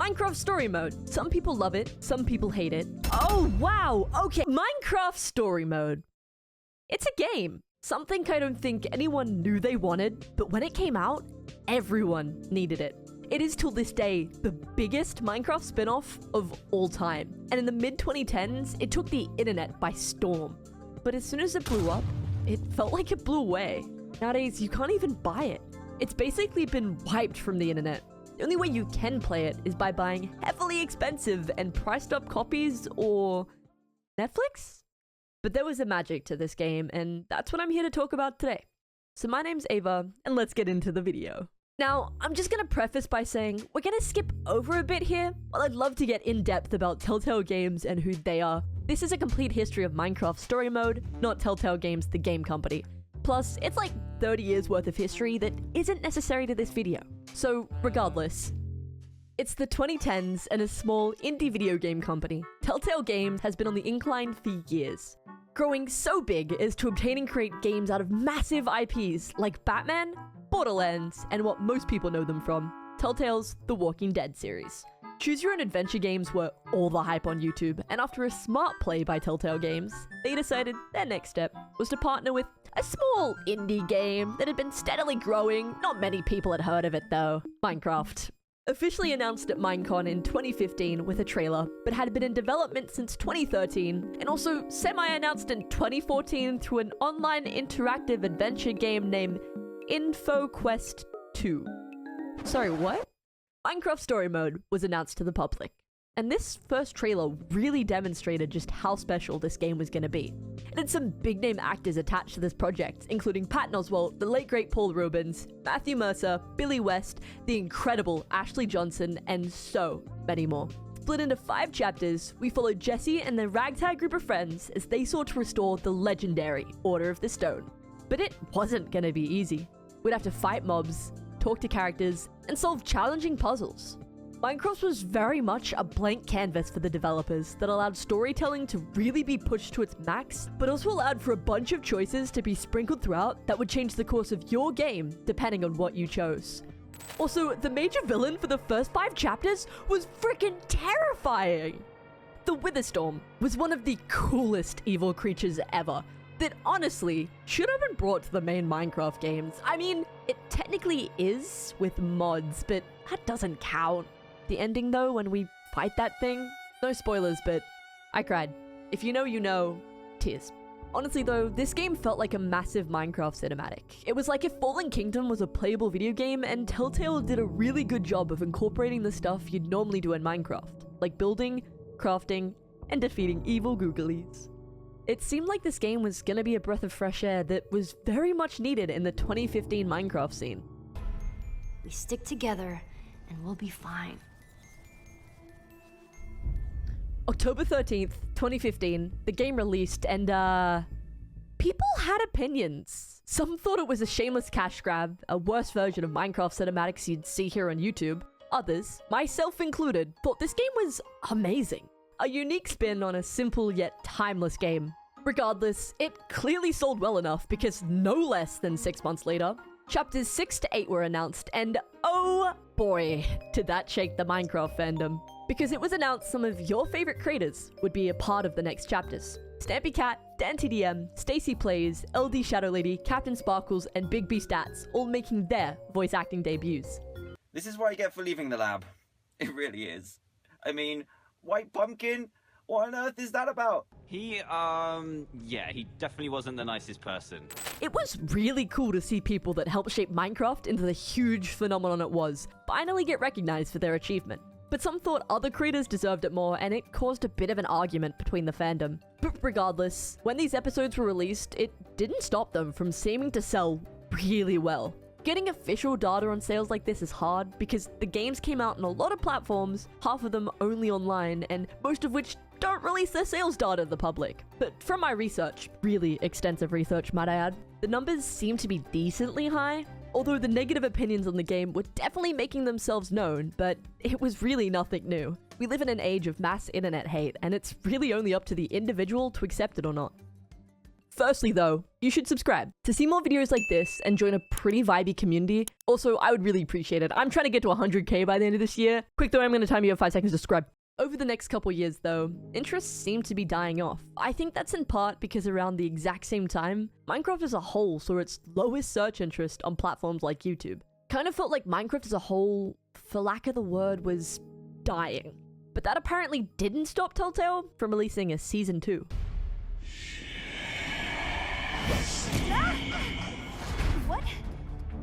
Minecraft Story Mode. Some people love it, some people hate it. Oh, wow, okay. Minecraft Story Mode. It's a game. Something I don't think anyone knew they wanted, but when it came out, everyone needed it. It is till this day the biggest Minecraft spin-off of all time. And in the mid-2010s, it took the internet by storm. But as soon as it blew up, it felt like it blew away. Nowadays, you can't even buy it. It's basically been wiped from the internet. The only way you can play it is by buying heavily expensive and priced up copies or Netflix? But there was a magic to this game, and that's what I'm here to talk about today. So my name's Ava, and let's get into the video. Now, I'm just gonna preface by saying we're gonna skip over a bit here. While I'd love to get in depth about Telltale Games and who they are, this is a complete history of Minecraft Story Mode, not Telltale Games, the game company. Plus, it's like 30 years worth of history that isn't necessary to this video. So, regardless, it's the 2010s and a small indie video game company. Telltale Games has been on the incline for years, growing so big as to obtain and create games out of massive IPs like Batman, Borderlands, and what most people know them from, Telltale's The Walking Dead series. Choose Your Own Adventure games were all the hype on YouTube, and after a smart play by Telltale Games, they decided their next step was to partner with a small indie game that had been steadily growing. Not many people had heard of it though. Minecraft. Officially announced at Minecon in 2015 with a trailer, but had been in development since 2013, and also semi-announced in 2014 through an online interactive adventure game named InfoQuest 2. Sorry, what? Minecraft Story Mode was announced to the public, and this first trailer really demonstrated just how special this game was going to be. It had some big-name actors attached to this project, including Patton Oswalt, the late great Paul Rubens, Matthew Mercer, Billy West, the incredible Ashley Johnson, and so many more. Split into 5 chapters, we followed Jesse and their ragtag group of friends as they sought to restore the legendary Order of the Stone. But it wasn't going to be easy. We'd have to fight mobs, talk to characters, and solve challenging puzzles. Minecraft was very much a blank canvas for the developers that allowed storytelling to really be pushed to its max, but also allowed for a bunch of choices to be sprinkled throughout that would change the course of your game depending on what you chose. Also, the major villain for the first 5 chapters was freaking terrifying! The Witherstorm was one of the coolest evil creatures ever, that honestly should have been brought to the main Minecraft games. I mean, it technically is with mods, but that doesn't count. The ending though, when we fight that thing, no spoilers, but I cried. If you know, you know, tears. Honestly though, this game felt like a massive Minecraft cinematic. It was like if Fallen Kingdom was a playable video game and Telltale did a really good job of incorporating the stuff you'd normally do in Minecraft, like building, crafting, and defeating evil googlies. It seemed like this game was gonna be a breath of fresh air that was very much needed in the 2015 Minecraft scene. We stick together and we'll be fine. October 13th, 2015, the game released, and people had opinions. Some thought it was a shameless cash grab, a worse version of Minecraft cinematics you'd see here on YouTube. Others, myself included, thought this game was amazing. A unique spin on a simple yet timeless game. Regardless, it clearly sold well enough because no less than 6 months later, chapters 6 to 8 were announced, and oh boy, did that shake the Minecraft fandom. Because it was announced some of your favorite creators would be a part of the next chapters. Stampy Cat, Dan TDM, Stacy Plays, LD Shadow Lady, Captain Sparkles, and Big B Stats all making their voice acting debuts. This is what I get for leaving the lab. It really is. I mean, White Pumpkin? What on earth is that about? Yeah, he definitely wasn't the nicest person. It was really cool to see people that helped shape Minecraft into the huge phenomenon it was finally get recognized for their achievement. But some thought other creators deserved it more, and it caused a bit of an argument between the fandom. But regardless, when these episodes were released, it didn't stop them from seeming to sell really well. Getting official data on sales like this is hard because the games came out on a lot of platforms, half of them only online, and most of which don't release their sales data to the public. But from my research, really extensive research might I add, the numbers seem to be decently high. Although the negative opinions on the game were definitely making themselves known, but it was really nothing new. We live in an age of mass internet hate, and it's really only up to the individual to accept it or not. Firstly though, you should subscribe to see more videos like this and join a pretty vibey community. Also, I would really appreciate it. I'm trying to get to 100k by the end of this year. Quick though, I'm going to time you have 5 seconds to subscribe. Over the next couple years though, interest seemed to be dying off. I think that's in part because around the exact same time, Minecraft as a whole saw its lowest search interest on platforms like YouTube. Kind of felt like Minecraft as a whole, for lack of the word, was dying. But that apparently didn't stop Telltale from releasing a Season 2. What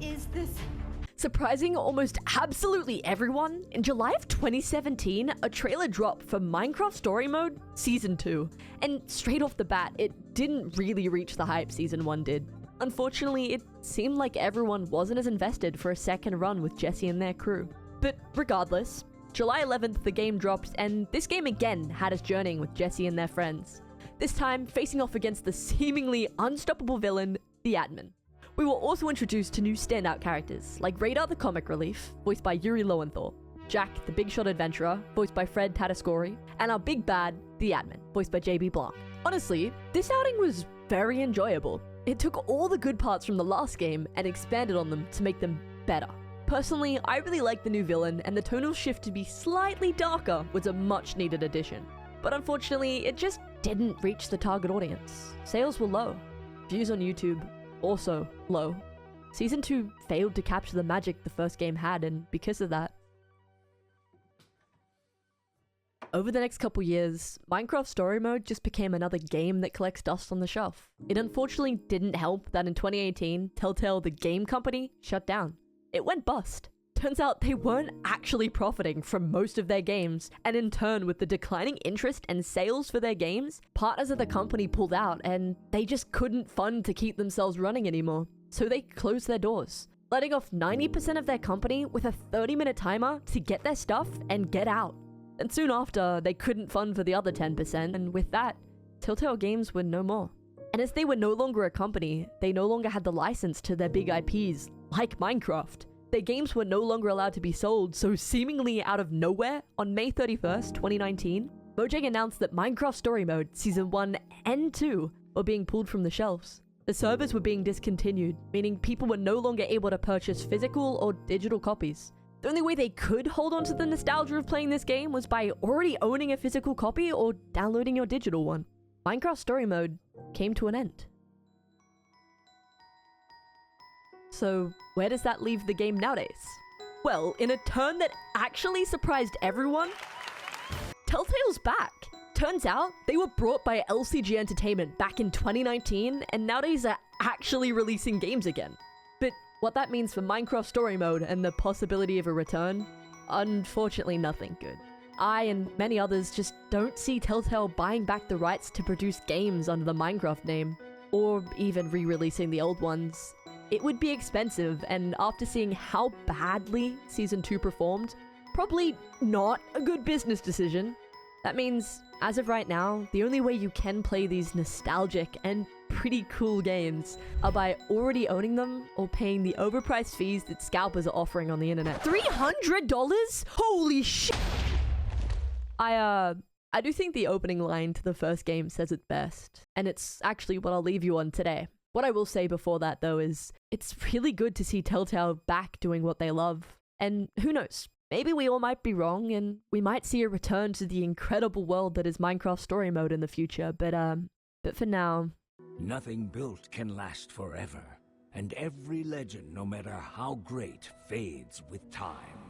is this? Surprising almost absolutely everyone, in July of 2017, a trailer dropped for Minecraft Story Mode Season 2. And straight off the bat, it didn't really reach the hype Season 1 did. Unfortunately, it seemed like everyone wasn't as invested for a second run with Jesse and their crew. But regardless, July 11th the game dropped, and this game again had us journeying with Jesse and their friends. This time, facing off against the seemingly unstoppable villain, the Admin. We were also introduced to new standout characters, like Radar the Comic Relief, voiced by Yuri Lowenthal, Jack the Big Shot Adventurer, voiced by Fred Tatasciore, and our big bad, the Admin, voiced by JB Blanc. Honestly, this outing was very enjoyable. It took all the good parts from the last game and expanded on them to make them better. Personally, I really like the new villain, and the tonal shift to be slightly darker was a much needed addition. But unfortunately, it just didn't reach the target audience. Sales were low. Views on YouTube also low. Season 2 failed to capture the magic the first game had, and because of that, over the next couple years, Minecraft Story Mode just became another game that collects dust on the shelf. It unfortunately didn't help that in 2018, Telltale, the game company, shut down. It went bust. Turns out they weren't actually profiting from most of their games, and in turn, with the declining interest and sales for their games, partners of the company pulled out and they just couldn't fund to keep themselves running anymore. So they closed their doors, letting off 90% of their company with a 30-minute timer to get their stuff and get out. And soon after, they couldn't fund for the other 10%, and with that, Telltale Games were no more. And as they were no longer a company, they no longer had the license to their big IPs, like Minecraft. Their games were no longer allowed to be sold, so seemingly out of nowhere, on May 31st, 2019, Mojang announced that Minecraft Story Mode Season 1 and 2 were being pulled from the shelves. The servers were being discontinued, meaning people were no longer able to purchase physical or digital copies. The only way they could hold on to the nostalgia of playing this game was by already owning a physical copy or downloading your digital one. Minecraft Story Mode came to an end. So, where does that leave the game nowadays? Well, in a turn that actually surprised everyone, Telltale's back. Turns out, they were brought by LCG Entertainment back in 2019, and nowadays are actually releasing games again. But what that means for Minecraft Story Mode and the possibility of a return? Unfortunately, nothing good. I and many others just don't see Telltale buying back the rights to produce games under the Minecraft name, or even re-releasing the old ones. It would be expensive, and after seeing how badly Season 2 performed, probably not a good business decision. That means, as of right now, the only way you can play these nostalgic and pretty cool games are by already owning them or paying the overpriced fees that scalpers are offering on the internet. $300? Holy shit! I do think the opening line to the first game says it best, and it's actually what I'll leave you on today. What I will say before that, though, is it's really good to see Telltale back doing what they love. And who knows, maybe we all might be wrong, and we might see a return to the incredible world that is Minecraft Story Mode in the future, but for now... Nothing built can last forever, and every legend, no matter how great, fades with time.